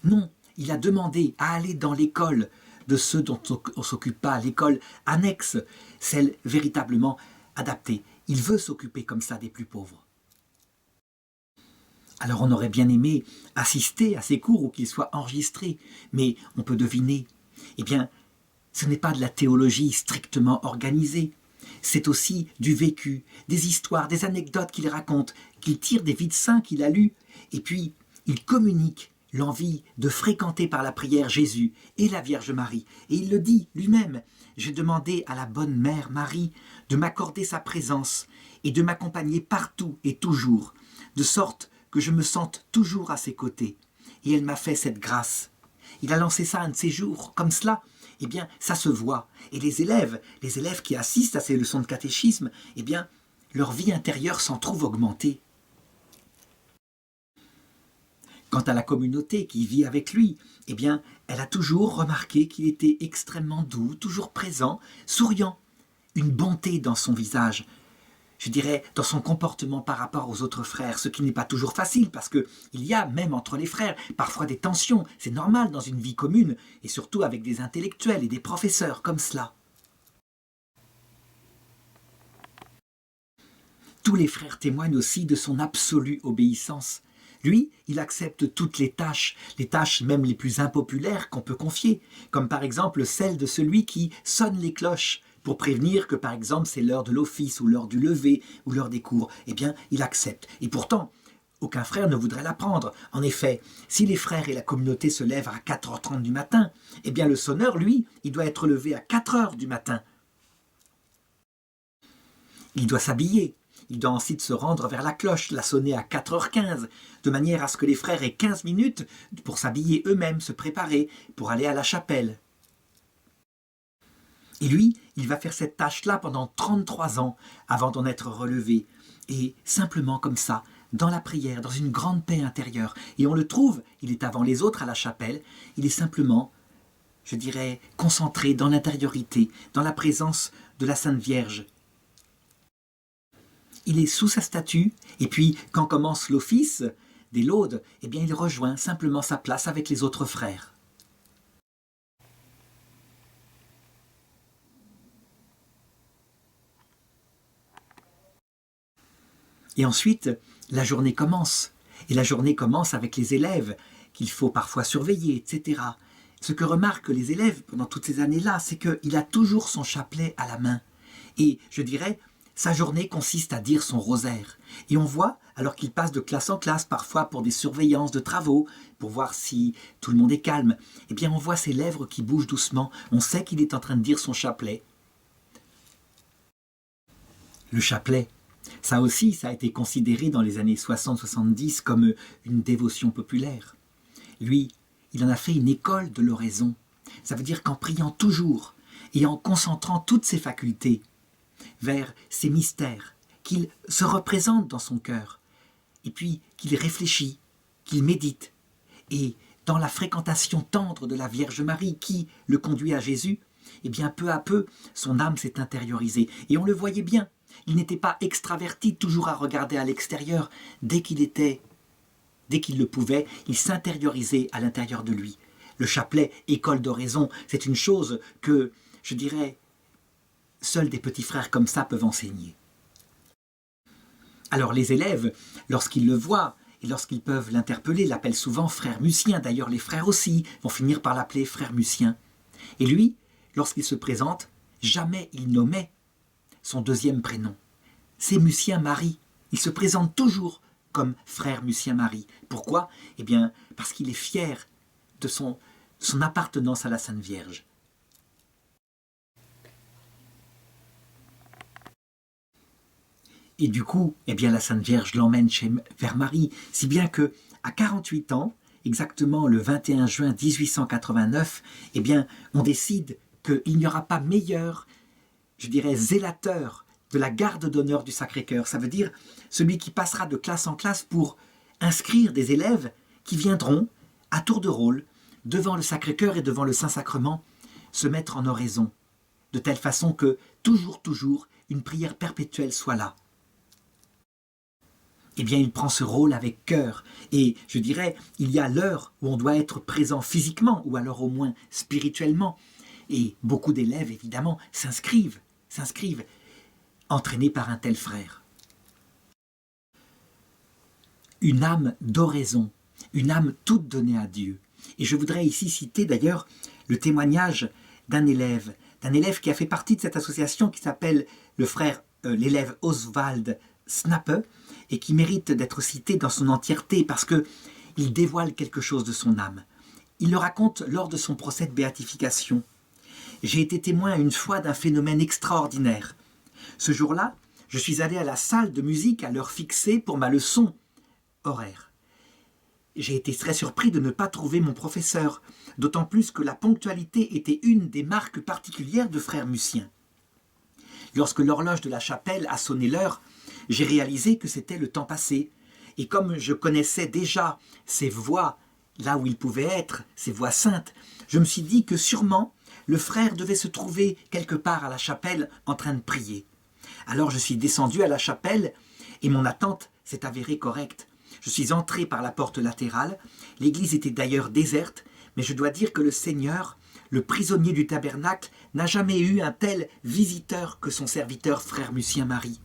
Non, il a demandé à aller dans l'école de ceux dont on ne s'occupe pas, l'école annexe, celle véritablement adaptée. Il veut s'occuper comme ça des plus pauvres. Alors on aurait bien aimé assister à ces cours ou qu'ils soient enregistrés, mais on peut deviner. Eh bien, ce n'est pas de la théologie strictement organisée, c'est aussi du vécu, des histoires, des anecdotes qu'il raconte, qu'il tire des vies de saints qu'il a lues, et puis il communique l'envie de fréquenter par la prière Jésus et la Vierge Marie. Et il le dit lui-même: j'ai demandé à la bonne mère Marie de m'accorder sa présence et de m'accompagner partout et toujours, de sorte que je me sente toujours à ses côtés. Et elle m'a fait cette grâce. Il a lancé ça un de ces jours, comme cela. Eh bien, ça se voit. Et les élèves qui assistent à ces leçons de catéchisme, eh bien, leur vie intérieure s'en trouve augmentée. Quant à la communauté qui vit avec lui, eh bien, elle a toujours remarqué qu'il était extrêmement doux, toujours présent, souriant, une bonté dans son visage, je dirais, dans son comportement par rapport aux autres frères, ce qui n'est pas toujours facile, parce qu'il y a, même entre les frères, parfois des tensions. C'est normal dans une vie commune, et surtout avec des intellectuels et des professeurs comme cela. Tous les frères témoignent aussi de son absolue obéissance. Lui, il accepte toutes les tâches même les plus impopulaires qu'on peut confier, comme par exemple celle de celui qui sonne les cloches, pour prévenir que par exemple c'est l'heure de l'office ou l'heure du lever ou l'heure des cours. Eh bien, il accepte. Et pourtant, aucun frère ne voudrait l'apprendre. En effet, si les frères et la communauté se lèvent à 4h30 du matin, eh bien le sonneur, lui, il doit être levé à 4h du matin. Il doit s'habiller. Il doit ensuite se rendre vers la cloche, la sonner à 4h15, de manière à ce que les frères aient 15 minutes pour s'habiller eux-mêmes, se préparer, pour aller à la chapelle. Et lui, il va faire cette tâche-là pendant 33 ans avant d'en être relevé. Et simplement comme ça, dans la prière, dans une grande paix intérieure. Et on le trouve, il est avant les autres à la chapelle, il est simplement, je dirais, concentré dans l'intériorité, dans la présence de la Sainte Vierge. Il est sous sa statue, et puis quand commence l'office des laudes, eh bien il rejoint simplement sa place avec les autres frères. Et ensuite, la journée commence. Et la journée commence avec les élèves, qu'il faut parfois surveiller, etc. Ce que remarquent les élèves pendant toutes ces années-là, c'est qu'il a toujours son chapelet à la main. Et je dirais, sa journée consiste à dire son rosaire. Et on voit, alors qu'il passe de classe en classe, parfois pour des surveillances de travaux, pour voir si tout le monde est calme, eh bien on voit ses lèvres qui bougent doucement. On sait qu'il est en train de dire son chapelet. Le chapelet, ça aussi, ça a été considéré dans les années 60-70 comme une dévotion populaire. Lui, il en a fait une école de l'oraison. Ça veut dire qu'en priant toujours et en concentrant toutes ses facultés vers ces mystères, qu'il se représente dans son cœur, et puis qu'il réfléchit, qu'il médite, et dans la fréquentation tendre de la Vierge Marie qui le conduit à Jésus, eh bien peu à peu, son âme s'est intériorisée. Et on le voyait bien, il n'était pas extraverti, toujours à regarder à l'extérieur. Dès qu'il le pouvait, il s'intériorisait à l'intérieur de lui. Le chapelet, école d'oraison, c'est une chose que, je dirais, seuls des petits frères comme ça peuvent enseigner. Alors les élèves, lorsqu'ils le voient et lorsqu'ils peuvent l'interpeller, l'appellent souvent frère Mucien. D'ailleurs, les frères aussi vont finir par l'appeler frère Mucien. Et lui, lorsqu'il se présente, jamais il nommait son deuxième prénom. C'est Mucien Marie. Il se présente toujours comme frère Mucien Marie. Pourquoi ? Eh bien, parce qu'il est fier de son appartenance à la Sainte Vierge. Et du coup, eh bien, la Sainte Vierge l'emmène vers Marie, si bien que, à 48 ans, exactement le 21 juin 1889, eh bien, on décide qu'il n'y aura pas meilleur, je dirais, zélateur de la garde d'honneur du Sacré-Cœur. Ça veut dire celui qui passera de classe en classe pour inscrire des élèves qui viendront, à tour de rôle, devant le Sacré-Cœur et devant le Saint-Sacrement, se mettre en oraison, de telle façon que, toujours, une prière perpétuelle soit là. Eh bien, il prend ce rôle avec cœur. Et je dirais, il y a l'heure où on doit être présent physiquement, ou alors au moins spirituellement. Et beaucoup d'élèves, évidemment, s'inscrivent, entraînés par un tel frère. Une âme d'oraison, une âme toute donnée à Dieu. Et je voudrais ici citer d'ailleurs le témoignage d'un élève qui a fait partie de cette association qui s'appelle l'élève Oswald Snappe, et qui mérite d'être cité dans son entièreté parce qu'il dévoile quelque chose de son âme. Il le raconte lors de son procès de béatification. « J'ai été témoin une fois d'un phénomène extraordinaire. Ce jour-là, je suis allé à la salle de musique à l'heure fixée pour ma leçon horaire. J'ai été très surpris de ne pas trouver mon professeur, d'autant plus que la ponctualité était une des marques particulières de frère Mucien. Lorsque l'horloge de la chapelle a sonné l'heure, j'ai réalisé que c'était le temps passé. Et comme je connaissais déjà ses voix, là où il pouvait être, ses voix saintes, je me suis dit que sûrement le frère devait se trouver quelque part à la chapelle en train de prier. Alors je suis descendu à la chapelle et mon attente s'est avérée correcte. Je suis entré par la porte latérale. L'église était d'ailleurs déserte, mais je dois dire que le Seigneur, le prisonnier du tabernacle, n'a jamais eu un tel visiteur que son serviteur frère Lucien Marie.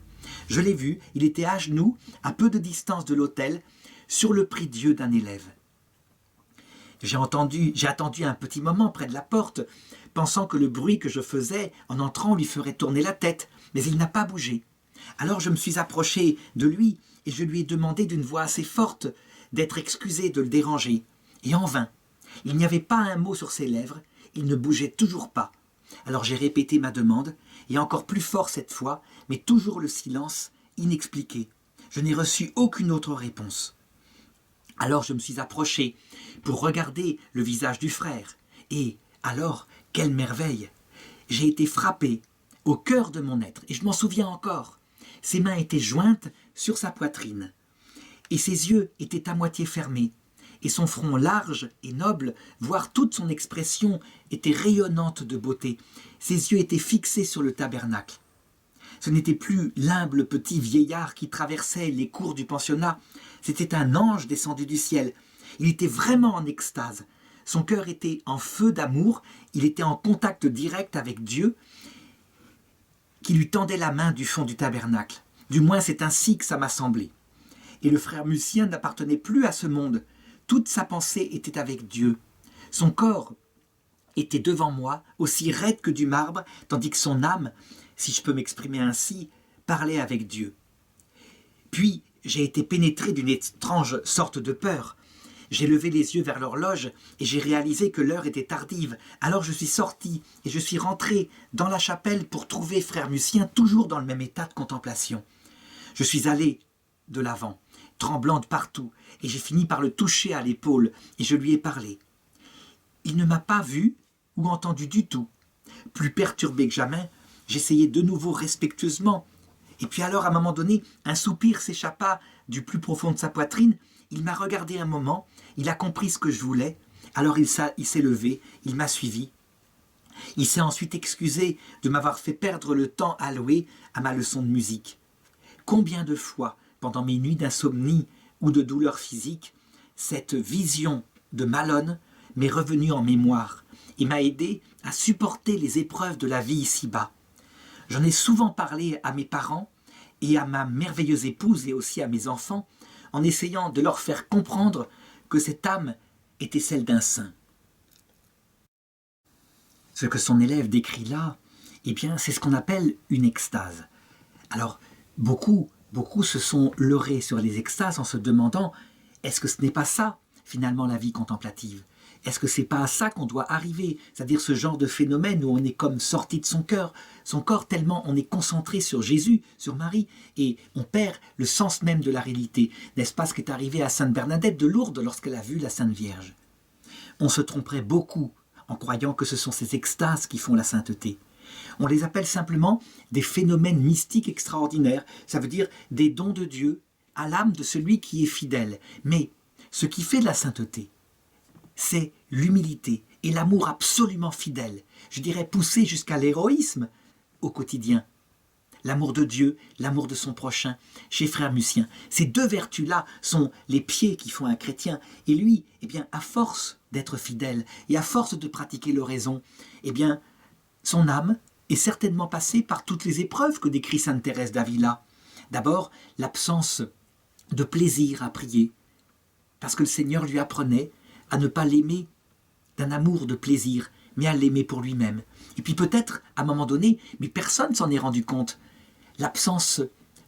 Je l'ai vu, il était à genoux, à peu de distance de l'autel, sur le prie-Dieu d'un élève. J'ai attendu un petit moment près de la porte, pensant que le bruit que je faisais en entrant lui ferait tourner la tête, mais il n'a pas bougé. Alors je me suis approché de lui et je lui ai demandé d'une voix assez forte d'être excusé de le déranger. Et en vain. Il n'y avait pas un mot sur ses lèvres, il ne bougeait toujours pas. Alors j'ai répété ma demande, et encore plus fort cette fois, mais toujours le silence, inexpliqué. Je n'ai reçu aucune autre réponse. Alors je me suis approché pour regarder le visage du frère. Et alors, quelle merveille! J'ai été frappé au cœur de mon être, et je m'en souviens encore. Ses mains étaient jointes sur sa poitrine, et ses yeux étaient à moitié fermés, et son front large et noble, voire toute son expression, était rayonnante de beauté. Ses yeux étaient fixés sur le tabernacle. Ce n'était plus l'humble petit vieillard qui traversait les cours du pensionnat, c'était un ange descendu du ciel. Il était vraiment en extase. Son cœur était en feu d'amour, il était en contact direct avec Dieu, qui lui tendait la main du fond du tabernacle. Du moins, c'est ainsi que ça m'a semblé. Et le frère Lucien n'appartenait plus à ce monde. Toute sa pensée était avec Dieu. Son corps était devant moi, aussi raide que du marbre, tandis que son âme, si je peux m'exprimer ainsi, parlait avec Dieu. Puis, j'ai été pénétré d'une étrange sorte de peur. J'ai levé les yeux vers l'horloge et j'ai réalisé que l'heure était tardive. Alors je suis sorti et je suis rentré dans la chapelle pour trouver frère Lucien toujours dans le même état de contemplation. Je suis allé de l'avant, tremblant de partout, et j'ai fini par le toucher à l'épaule et je lui ai parlé. Il ne m'a pas vu ou entendu du tout. Plus perturbé que jamais, j'essayai de nouveau respectueusement. Et puis alors, à un moment donné, un soupir s'échappa du plus profond de sa poitrine. Il m'a regardé un moment, il a compris ce que je voulais. Alors il s'est levé, il m'a suivi. Il s'est ensuite excusé de m'avoir fait perdre le temps alloué à ma leçon de musique. Combien de fois, pendant mes nuits d'insomnie ou de douleur physique, cette vision de Malone m'est revenue en mémoire et m'a aidé à supporter les épreuves de la vie ici-bas. J'en ai souvent parlé à mes parents et à ma merveilleuse épouse et aussi à mes enfants, en essayant de leur faire comprendre que cette âme était celle d'un saint. Ce que son élève décrit là, eh bien, c'est ce qu'on appelle une extase. Alors, beaucoup se sont leurrés sur les extases en se demandant « est-ce que ce n'est pas ça, finalement, la vie contemplative ? Est-ce que c'est pas à ça qu'on doit arriver ? C'est-à-dire ce genre de phénomène où on est comme sorti de son corps tellement on est concentré sur Jésus, sur Marie, et on perd le sens même de la réalité. N'est-ce pas ce qui est arrivé à Sainte Bernadette de Lourdes lorsqu'elle a vu la Sainte Vierge ? On se tromperait beaucoup en croyant que ce sont ces extases qui font la sainteté. On les appelle simplement des phénomènes mystiques extraordinaires, ça veut dire des dons de Dieu à l'âme de celui qui est fidèle. Mais ce qui fait de la sainteté, c'est l'humilité et l'amour absolument fidèle, je dirais poussé jusqu'à l'héroïsme au quotidien. L'amour de Dieu, l'amour de son prochain, chez frère Lucien. Ces deux vertus-là sont les pieds qui font un chrétien. Et lui, eh bien, à force d'être fidèle et à force de pratiquer l'oraison, eh bien, son âme est certainement passée par toutes les épreuves que décrit sainte Thérèse d'Avila. D'abord, l'absence de plaisir à prier, parce que le Seigneur lui apprenait à ne pas l'aimer d'un amour de plaisir, mais à l'aimer pour lui-même. Et puis peut-être, à un moment donné, mais personne ne s'en est rendu compte, l'absence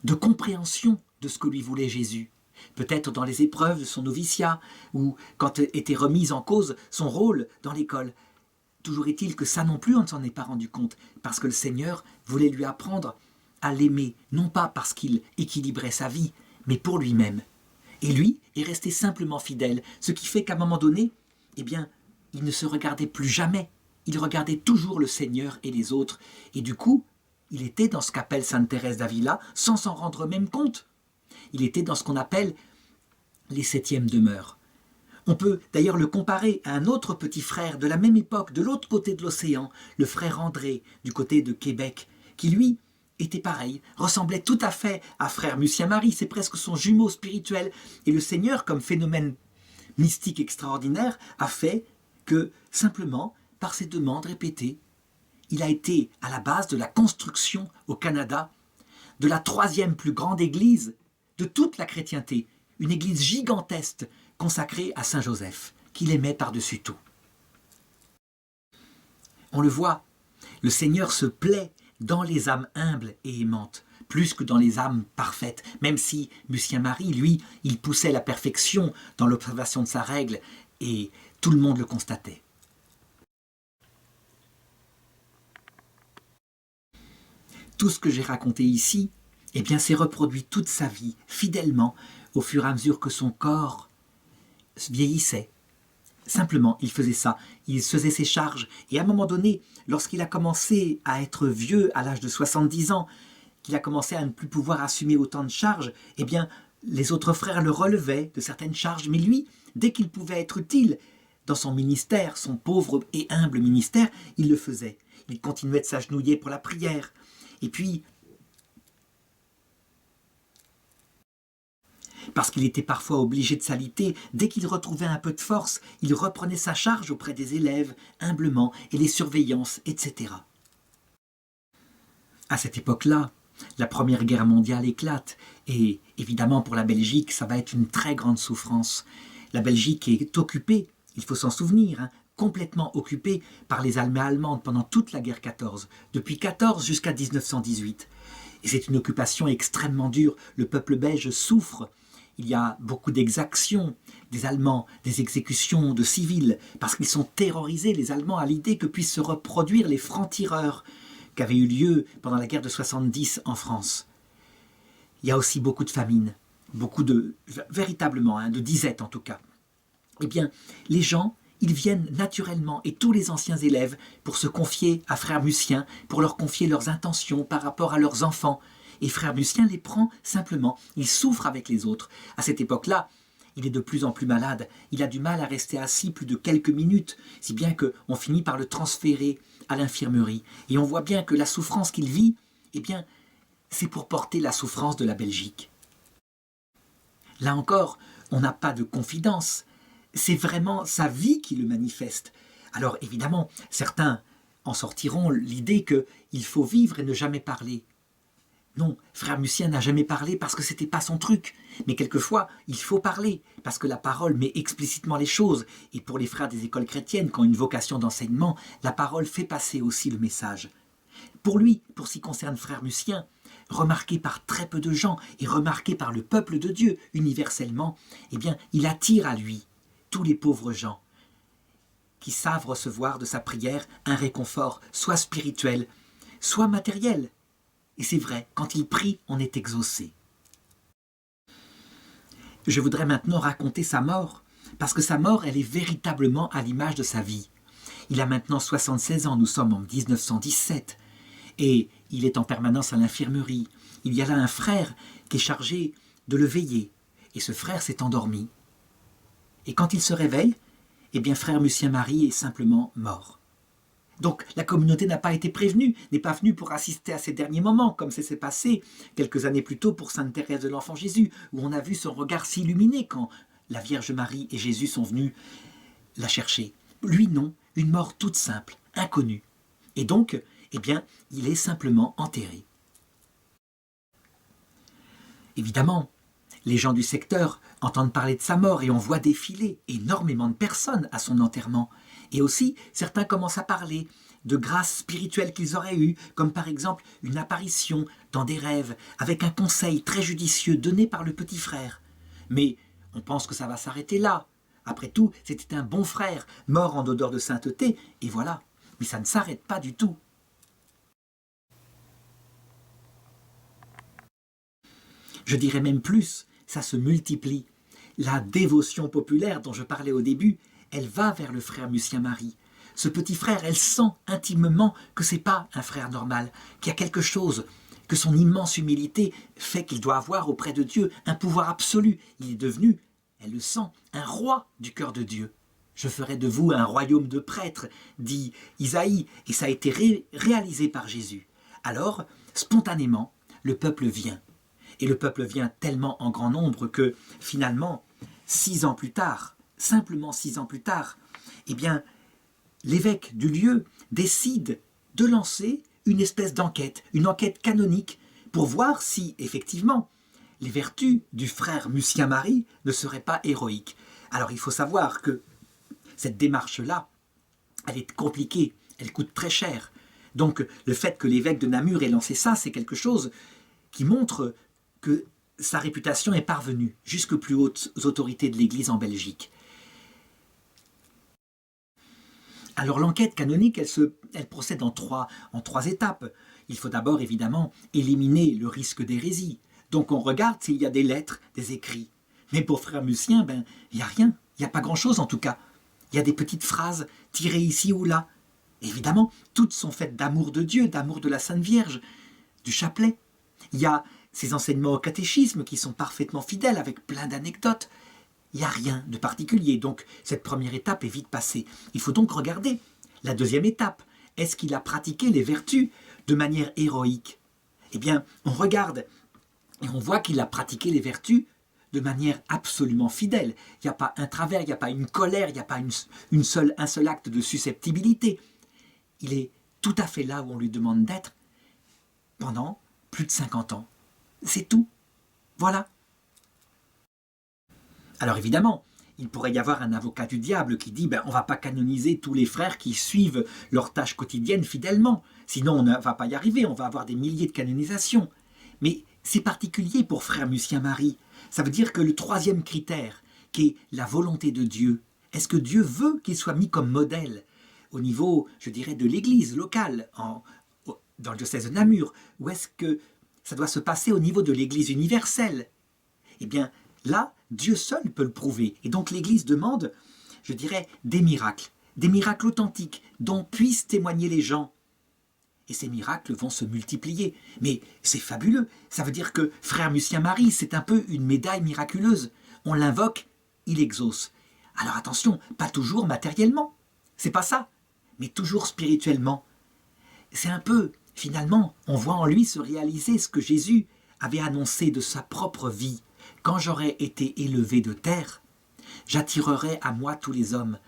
de compréhension de ce que lui voulait Jésus. Peut-être dans les épreuves de son noviciat, ou quand était remise en cause son rôle dans l'école. Toujours est-il que ça non plus, on ne s'en est pas rendu compte, parce que le Seigneur voulait lui apprendre à l'aimer, non pas parce qu'il équilibrait sa vie, mais pour lui-même. Et lui est resté simplement fidèle, ce qui fait qu'à un moment donné, eh bien, il ne se regardait plus jamais. Il regardait toujours le Seigneur et les autres. Et du coup, il était dans ce qu'appelle sainte Thérèse d'Avila, sans s'en rendre même compte. Il était dans ce qu'on appelle les septièmes demeures. On peut d'ailleurs le comparer à un autre petit frère de la même époque, de l'autre côté de l'océan, le frère André, du côté de Québec, qui lui était pareil, ressemblait tout à fait à frère Lucien-Marie, c'est presque son jumeau spirituel. Et le Seigneur, comme phénomène mystique extraordinaire, a fait que, simplement, par ses demandes répétées, il a été à la base de la construction au Canada de la 3e plus grande église de toute la chrétienté, une église gigantesque consacrée à Saint Joseph, qu'il aimait par-dessus tout. On le voit, le Seigneur se plaît dans les âmes humbles et aimantes, plus que dans les âmes parfaites, même si Lucien-Marie, lui, il poussait la perfection dans l'observation de sa règle, et tout le monde le constatait. Tout ce que j'ai raconté ici, eh bien, s'est reproduit toute sa vie, fidèlement, au fur et à mesure que son corps vieillissait. Simplement, il faisait ça, il faisait ses charges, et à un moment donné, lorsqu'il a commencé à être vieux, à l'âge de 70 ans, qu'il a commencé à ne plus pouvoir assumer autant de charges, eh bien, les autres frères le relevaient de certaines charges, mais lui, dès qu'il pouvait être utile dans son ministère, son pauvre et humble ministère, il le faisait. Il continuait de s'agenouiller pour la prière. Et puis, parce qu'il était parfois obligé de s'aliter, dès qu'il retrouvait un peu de force, il reprenait sa charge auprès des élèves, humblement, et les surveillances, etc. À cette époque-là, la Première Guerre mondiale éclate, et évidemment pour la Belgique, ça va être une très grande souffrance. La Belgique est occupée, il faut s'en souvenir, complètement occupée par les armées allemandes pendant toute la guerre 14, depuis 14 jusqu'à 1918. Et c'est une occupation extrêmement dure, le peuple belge souffre. Il y a beaucoup d'exactions des Allemands, des exécutions de civils, parce qu'ils sont terrorisés, les Allemands, à l'idée que puissent se reproduire les francs-tireurs qui avaient eu lieu pendant la guerre de 70 en France. Il y a aussi beaucoup de famine, beaucoup véritablement, de disette en tout cas. Eh bien, les gens, ils viennent naturellement, et tous les anciens élèves, pour se confier à frère Lucien, pour leur confier leurs intentions par rapport à leurs enfants. Et frère Lucien les prend simplement, il souffre avec les autres. À cette époque-là, il est de plus en plus malade, il a du mal à rester assis plus de quelques minutes, si bien qu'on finit par le transférer à l'infirmerie. Et on voit bien que la souffrance qu'il vit, eh bien, c'est pour porter la souffrance de la Belgique. Là encore, on n'a pas de confidence, c'est vraiment sa vie qui le manifeste. Alors évidemment, certains en sortiront l'idée qu'il faut vivre et ne jamais parler. Non, frère Lucien n'a jamais parlé parce que c'était pas son truc. Mais quelquefois, il faut parler, parce que la parole met explicitement les choses. Et pour les frères des écoles chrétiennes qui ont une vocation d'enseignement, la parole fait passer aussi le message. Pour lui, pour ce qui concerne frère Lucien, remarqué par très peu de gens et remarqué par le peuple de Dieu universellement, eh bien, il attire à lui tous les pauvres gens qui savent recevoir de sa prière un réconfort, soit spirituel, soit matériel. Et c'est vrai, quand il prie, on est exaucé. Je voudrais maintenant raconter sa mort, parce que sa mort, elle est véritablement à l'image de sa vie. Il a maintenant 76 ans, nous sommes en 1917, et il est en permanence à l'infirmerie. Il y a là un frère qui est chargé de le veiller, et ce frère s'est endormi. Et quand il se réveille, eh bien frère Lucien-Marie est simplement mort. Donc la communauté n'a pas été prévenue, n'est pas venue pour assister à ces derniers moments, comme ça s'est passé quelques années plus tôt pour Sainte Thérèse de l'Enfant Jésus, où on a vu son regard s'illuminer quand la Vierge Marie et Jésus sont venus la chercher. Lui non, une mort toute simple, inconnue. Et donc, eh bien, il est simplement enterré. Évidemment, les gens du secteur entendent parler de sa mort et on voit défiler énormément de personnes à son enterrement. Et aussi, certains commencent à parler de grâces spirituelles qu'ils auraient eues, comme par exemple une apparition dans des rêves, avec un conseil très judicieux donné par le petit frère. Mais on pense que ça va s'arrêter là. Après tout, c'était un bon frère, mort en odeur de sainteté, et voilà. Mais ça ne s'arrête pas du tout. Je dirais même plus, ça se multiplie. La dévotion populaire dont je parlais au début, elle va vers le frère Lucien-Marie. Ce petit frère, elle sent intimement que ce n'est pas un frère normal, qu'il y a quelque chose, que son immense humilité fait qu'il doit avoir auprès de Dieu un pouvoir absolu. Il est devenu elle le sent, un roi du cœur de Dieu. Je ferai de vous un royaume de prêtres, dit Isaïe, et ça a été réalisé par Jésus. Alors, spontanément, le peuple vient. Et le peuple vient tellement en grand nombre que, finalement, 6 ans plus tard, simplement 6 ans plus tard, eh bien, l'évêque du lieu décide de lancer une espèce d'enquête, une enquête canonique, pour voir si, effectivement, les vertus du frère Lucien Marie ne seraient pas héroïques. Alors, il faut savoir que cette démarche-là, elle est compliquée, elle coûte très cher. Donc, le fait que l'évêque de Namur ait lancé ça, c'est quelque chose qui montre que sa réputation est parvenue jusqu'aux plus hautes autorités de l'Église en Belgique. Alors l'enquête canonique, elle procède en trois étapes. Il faut d'abord évidemment éliminer le risque d'hérésie. Donc on regarde s'il y a des lettres, des écrits. Mais pour frère Lucien, il n'y a rien, il n'y a pas grand-chose en tout cas. Il y a des petites phrases tirées ici ou là. Évidemment, toutes sont faites d'amour de Dieu, d'amour de la Sainte Vierge, du chapelet. Il y a ces enseignements au catéchisme qui sont parfaitement fidèles avec plein d'anecdotes. Il n'y a rien de particulier, donc cette première étape est vite passée. Il faut donc regarder la deuxième étape. Est-ce qu'il a pratiqué les vertus de manière héroïque? Eh bien, on regarde et on voit qu'il a pratiqué les vertus de manière absolument fidèle. Il n'y a pas un travers, il n'y a pas une colère, il n'y a pas un seul acte de susceptibilité. Il est tout à fait là où on lui demande d'être pendant plus de 50 ans. C'est tout. Voilà. Alors évidemment, il pourrait y avoir un avocat du diable qui dit on ne va pas canoniser tous les frères qui suivent leurs tâches quotidiennes fidèlement, sinon on ne va pas y arriver, on va avoir des milliers de canonisations. Mais c'est particulier pour frère Lucien Marie. Ça veut dire que le troisième critère, qui est la volonté de Dieu, est-ce que Dieu veut qu'il soit mis comme modèle au niveau, je dirais, de l'église locale, dans le diocèse de Namur, ou est-ce que ça doit se passer au niveau de l'église universelle? Eh bien, là, Dieu seul peut le prouver. Et donc l'Église demande, je dirais, des miracles authentiques dont puissent témoigner les gens. Et ces miracles vont se multiplier. Mais c'est fabuleux. Ça veut dire que frère Lucien Marie, c'est un peu une médaille miraculeuse. On l'invoque, il exauce. Alors attention, pas toujours matériellement. C'est pas ça. Mais toujours spirituellement. C'est un peu, finalement, on voit en lui se réaliser ce que Jésus avait annoncé de sa propre vie. Quand j'aurai été élevé de terre, j'attirerai à moi tous les hommes.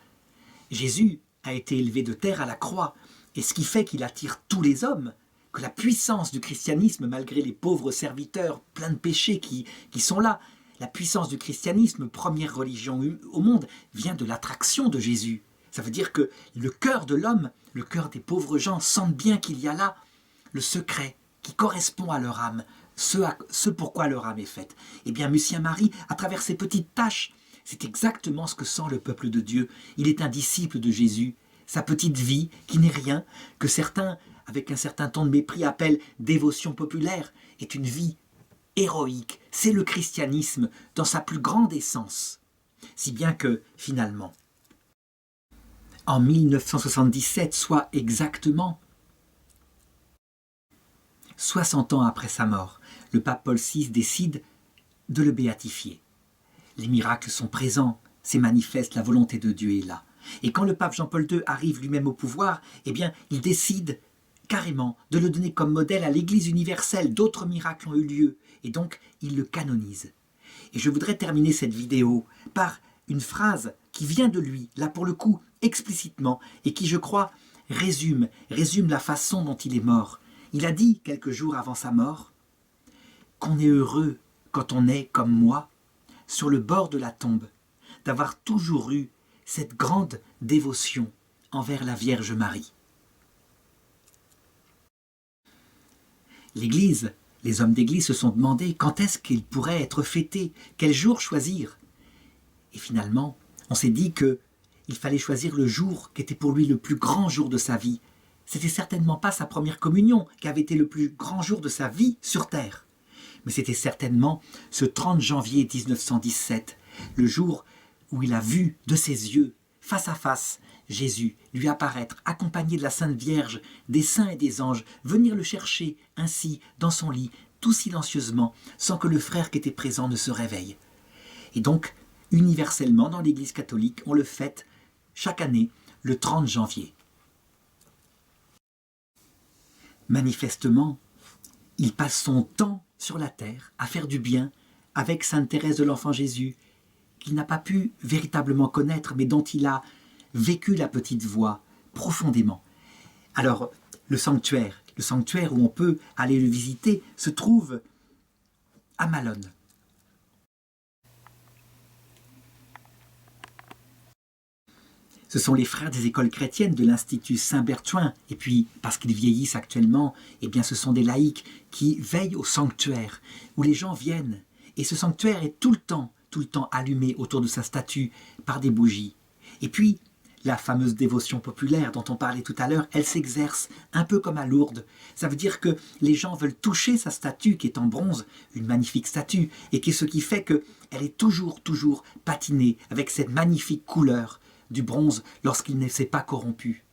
Jésus a été élevé de terre à la croix, et ce qui fait qu'il attire tous les hommes, que la puissance du christianisme, malgré les pauvres serviteurs pleins de péchés qui sont là, la puissance du christianisme, première religion au monde, vient de l'attraction de Jésus. Ça veut dire que le cœur de l'homme, le cœur des pauvres gens, sentent bien qu'il y a là le secret qui correspond à leur âme, ce pourquoi leur âme est faite. Eh bien, Lucien Marie, à travers ses petites tâches, c'est exactement ce que sent le peuple de Dieu. Il est un disciple de Jésus. Sa petite vie, qui n'est rien, que certains, avec un certain ton de mépris, appellent dévotion populaire, est une vie héroïque. C'est le christianisme dans sa plus grande essence. Si bien que, finalement, en 1977, soit exactement 60 ans après sa mort, le pape Paul VI décide de le béatifier. Les miracles sont présents, c'est manifeste, la volonté de Dieu est là. Et quand le pape Jean-Paul II arrive lui-même au pouvoir, eh bien, il décide carrément de le donner comme modèle à l'Église universelle. D'autres miracles ont eu lieu, et donc il le canonise. Et je voudrais terminer cette vidéo par une phrase qui vient de lui, là pour le coup, explicitement, et qui, je crois, résume la façon dont il est mort. Il a dit, quelques jours avant sa mort, qu'on est heureux quand on est, comme moi, sur le bord de la tombe, d'avoir toujours eu cette grande dévotion envers la Vierge Marie. L'Église, les hommes d'Église se sont demandé quand est-ce qu'il pourrait être fêté, quel jour choisir. Et finalement, on s'est dit qu'il fallait choisir le jour qui était pour lui le plus grand jour de sa vie. C'était certainement pas sa première communion qui avait été le plus grand jour de sa vie sur terre. Mais c'était certainement ce 30 janvier 1917, le jour où il a vu de ses yeux, face à face, Jésus lui apparaître, accompagné de la Sainte Vierge, des saints et des anges, venir le chercher ainsi dans son lit, tout silencieusement, sans que le frère qui était présent ne se réveille. Et donc, universellement dans l'Église catholique, on le fête chaque année le 30 janvier. Manifestement, il passe son temps sur la terre à faire du bien avec Sainte Thérèse de l'Enfant Jésus, qu'il n'a pas pu véritablement connaître, mais dont il a vécu la petite voix profondément. Alors, le sanctuaire où on peut aller le visiter, se trouve à Malone. Ce sont les frères des écoles chrétiennes de l'Institut Saint-Berthouin, et puis, parce qu'ils vieillissent actuellement, eh bien, ce sont des laïcs qui veillent au sanctuaire, où les gens viennent. Et ce sanctuaire est tout le temps allumé autour de sa statue par des bougies. Et puis, la fameuse dévotion populaire dont on parlait tout à l'heure, elle s'exerce un peu comme à Lourdes. Ça veut dire que les gens veulent toucher sa statue qui est en bronze, une magnifique statue, et ce qui fait qu'elle est toujours patinée avec cette magnifique couleur du bronze lorsqu'il ne s'est pas corrompu.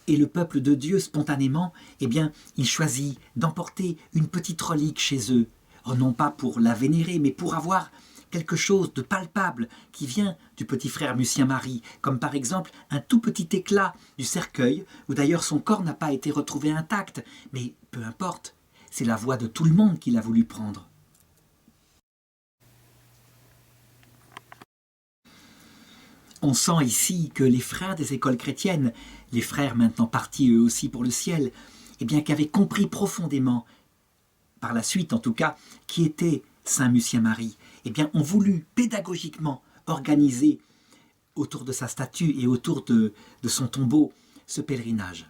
Et le peuple de Dieu, spontanément, eh bien, il choisit d'emporter une petite relique chez eux, non pas pour la vénérer, mais pour avoir quelque chose de palpable qui vient du petit frère Lucien Marie, comme par exemple un tout petit éclat du cercueil, où d'ailleurs son corps n'a pas été retrouvé intact, mais peu importe, c'est la voix de tout le monde qu'il a voulu prendre. On sent ici que les frères des écoles chrétiennes, les frères maintenant partis eux aussi pour le ciel, eh bien qu'avaient compris profondément, par la suite en tout cas, qui était Saint Lucien Marie, eh bien ont voulu pédagogiquement organiser autour de sa statue et autour de son tombeau ce pèlerinage.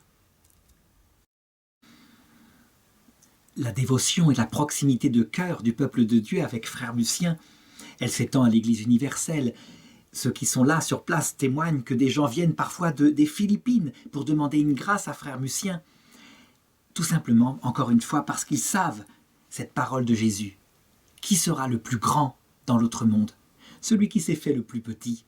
La dévotion et la proximité de cœur du peuple de Dieu avec frère Lucien, elle s'étend à l'Église universelle. Ceux qui sont là sur place témoignent que des gens viennent parfois des Philippines pour demander une grâce à frère Lucien. Tout simplement, encore une fois, parce qu'ils savent cette parole de Jésus. Qui sera le plus grand dans l'autre monde? Celui qui s'est fait le plus petit.